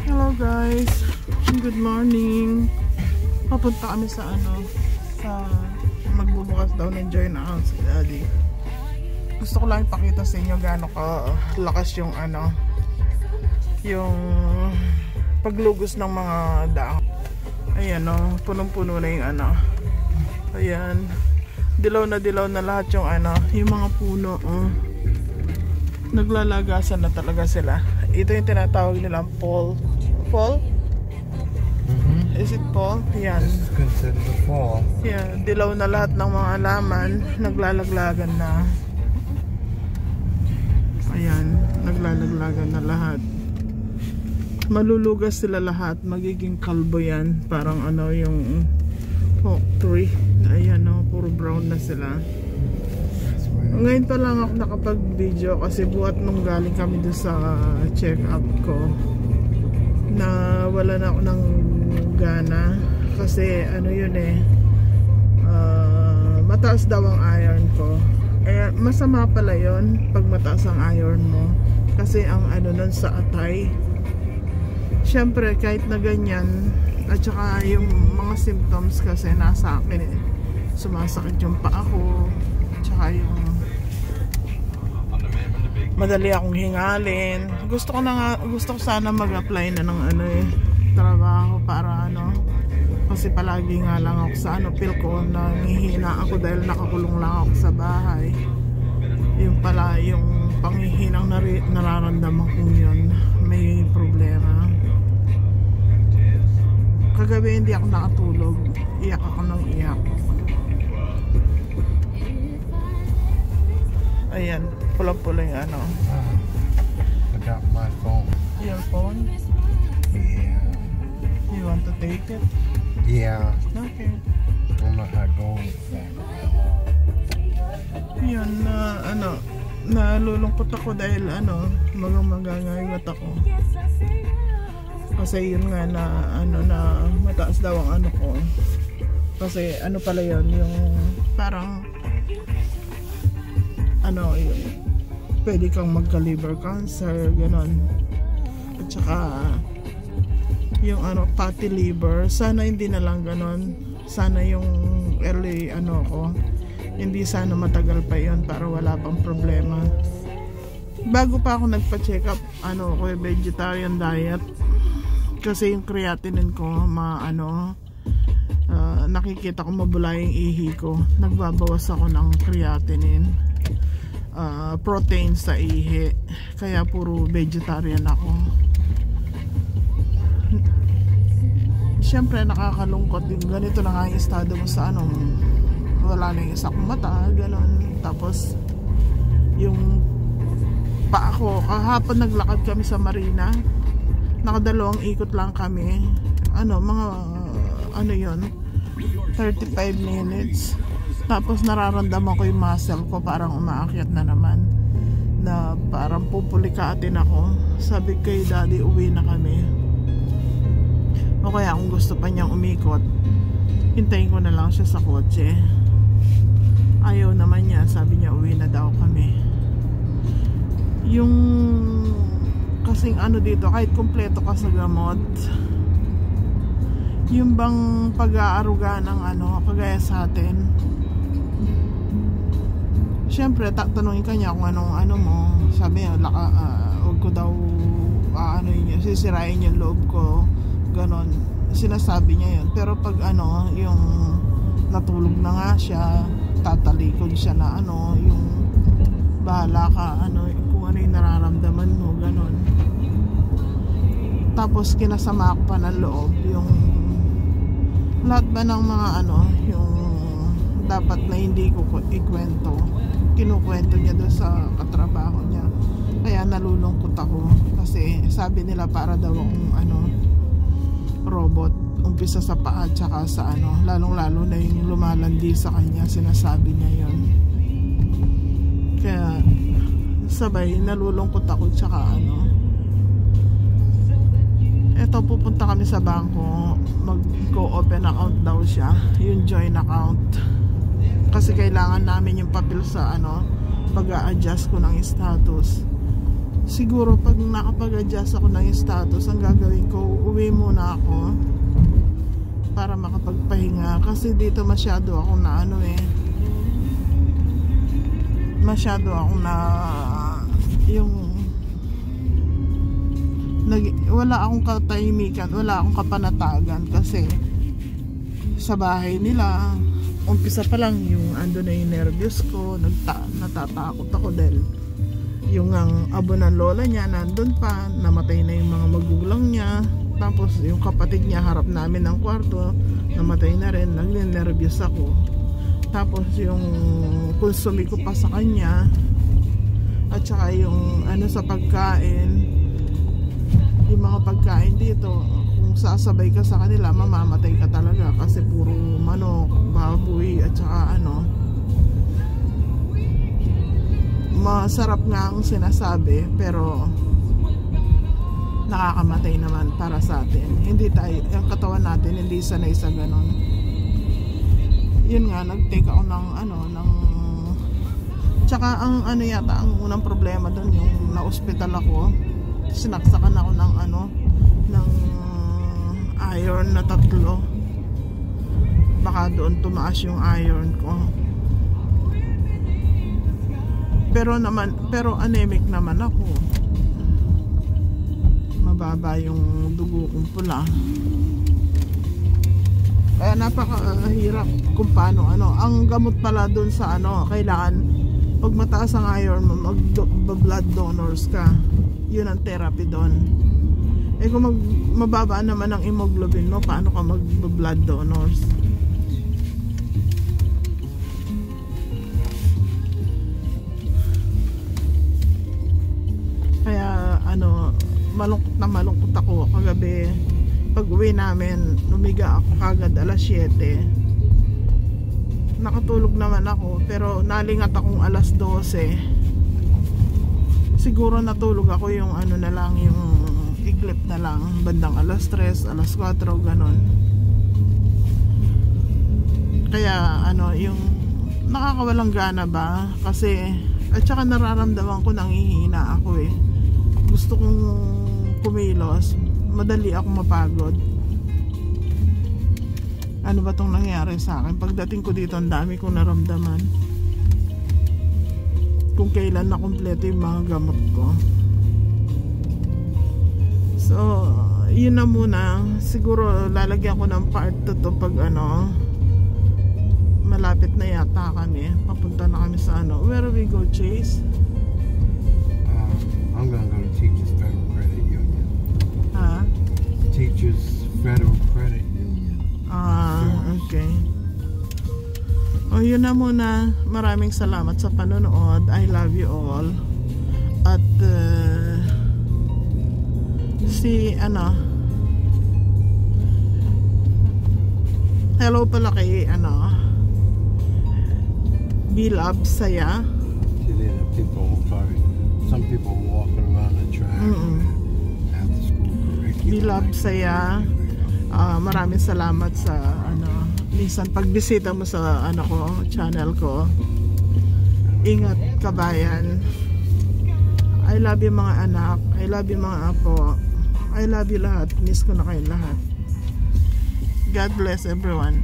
Hello guys, good morning. Papunta kami sa sa magbubukas daw ng joint account si Daddy. Gusto ko lang ipakita sa inyo gaano ka lakas yung yung paglugos ng mga dahon. Ayan punong-puno na yung ayan, dilaw na lahat yung yung mga puno. Naglalagasan na talaga sila. Ito yung tinatawag nilang fall. Is it fall? Yan. This is considered a fall. Yeah, dilaw na lahat ng mga halaman, naglalaglagan na. Ayan, naglalaglagan na lahat. Malulugas sila lahat, magiging kalbo yan. Parang yung oak tree. Ayan puro brown na sila. Ngayon pa lang ako nakapag-video kasi buhat nung galing kami doon sa check-up ko na wala na ako ng gana kasi yun mataas daw ang iron ko. Masama pala yun pag mataas ang iron mo kasi ang nun sa atay. Syempre kahit na ganyan at saka yung mga symptoms kasi nasa akin sumasakit yung paa ko at saka yung madali akong hingalin. Gusto ko sana mag-apply na ng trabaho para kasi palagi nga lang ako sa feel ko nangihina ako dahil nakakulong lang ako sa bahay. Yung pala yung panghihinang nararamdaman kong yun may problema. Kagabi hindi ako nakatulog, iyak ako ng iyak. Ayan, pula-pula yung Forgot my phone. Your phone? Yeah. You want to take it? Yeah. Okay. I'm not going back. Yan nalulungkot ako dahil magangayot ako. Kasi yun nga na mataas daw ang ko. Kasi pala yun, yung parang yung pwede kang magka-liver cancer, ganon. At saka yung fatty liver, sana hindi na lang ganon. Sana yung early ko, hindi sana matagal pa yon para wala pang problema. Bago pa ako nagpa-check up, ko vegetarian diet. Kasi yung creatinine ko nakikita ko mabula yung ihi ko. Nagbabawas ako ng creatinine. Protein sa ihi, kaya puro vegetarian ako. Siyempre nakakalungkot yung ganito na nga yung estado mo sa wala na yung isa kong mata, ganon. Tapos yung paa ko, kahapon naglakad kami sa marina, nakadalawang ikot lang kami, mga yun 35 minutes. Tapos nararamdaman ko yung muscle ko parang umaakyat na naman, na parang pupulikatin ako. Sabi kay Daddy, uwi na kami. O kaya kung gusto pa niyang umikot, hintayin ko na lang siya sa kotse. Ayaw naman niya, sabi niya uwi na daw kami. Yung kasing dito, kahit kumpleto ka sa gamot, yung bang pag-aaruga ng kagaya sa atin, siyempre tatanungin ka niya kung anong mo. Sabi niya huwag ko daw sisirain yung loob ko, ganon. Sinasabi niya yun. Pero pag yung natulog na nga siya, tatalikod siya na yung bahala ka kung ano yung nararamdaman mo, ganon. Tapos kinasama ko pa ng loob yung lahat ba ng mga yung dapat na hindi ko ikwento, kinukwento niya doon sa katrabaho niya. Kaya nalulungkot ako kasi sabi nila para daw akong robot, umpisa sa paa tsaka sa lalong-lalo na yung lumalandi sa kanya, sinasabi niya yon. Kaya sabay nalulungkot ako tsaka eto, pupunta kami sa bangko, mag-open account daw siya, yung joint account. Kasi kailangan namin yung papel sa pag-a-adjust ko ng status. siguro pag nakapag-adjust ako ng status, ang gagawin ko, uwi muna ako para makapagpahinga, kasi dito masyado akong na ano masyado akong na yung wala akong katahimikan, wala akong kapanatagan, kasi sa bahay nila umpisa pa lang yung ando na yung nervyos ko, natatakot ako dahil yung ang abo ng lola niya nandun pa, namatay na yung mga magulang niya, tapos yung kapatid niya harap namin ng kwarto, namatay na rin, nagninervyos ako. Tapos yung konsumi ko pa sa kanya, at saka yung ano sa pagkain, yung mga pagkain dito, kung sasabay ka sa kanila mamamatay ka talaga, kasi puro manok, baboy, at saka ano, masarap nga ang sinasabi pero nakakamatay naman para sa atin. Hindi tayo, yung katawan natin hindi sanay sa ganon. Yun nga, nag-take ako ng ano, ng tsaka ang ano yata, ang unang problema doon yung na-hospital ako, sinaksakan ako ng ano, ng iron na 3. Baka doon tumaas yung iron ko. Pero anemic naman ako. Mababa yung dugo kong pula. Kaya napakahirap kung paano ano. Ang gamot pala dun sa ano, kailangan pag mataas ang iron mo, mag-blood donors ka. Yun ang therapy doon. Eh kung mababa naman ang hemoglobin mo, paano ka mag-blood donors? Kaya ano, malungkot ako kagabi. Pag uwi namin, lumiga ako kagad alas 7. Nakatulog naman ako, pero nalingat akong alas 12. Siguro natulog ako yung ano na lang, yung iglip na lang, bandang alas 3, alas 4, ganon. Kaya ano, yung nakakawalang gana ba, kasi at saka nararamdaman ko nangihina ako gusto kong kumilos, madali ako mapagod. Ano ba tong nangyari sa akin? Pagdating ko dito, ang dami kong naramdaman. Kung kailan na kumpleto yung mga gamot ko. So, yun na muna. Siguro lalagyan ko ng part 2 to pag ano, malapit na yata kami. Papunta na kami sa ano. Where we go, Chase? I'm gonna go to Teachers Federal Credit Union. Ha? Teachers Federal Credit Union. Okay. O yun na muna. Maraming salamat sa panonood. I love you all. At si ano, hello pala kay ano, Bilab Saya. Some people walking around the track after school curriculum. Bilab Saya. Maraming salamat sa ano, minsan pagbisita mo sa ano ko, channel ko. Ingat kabayan. I love you mga anak. I love you mga apo. I love you lahat. Miss ko na kayo lahat. God bless everyone.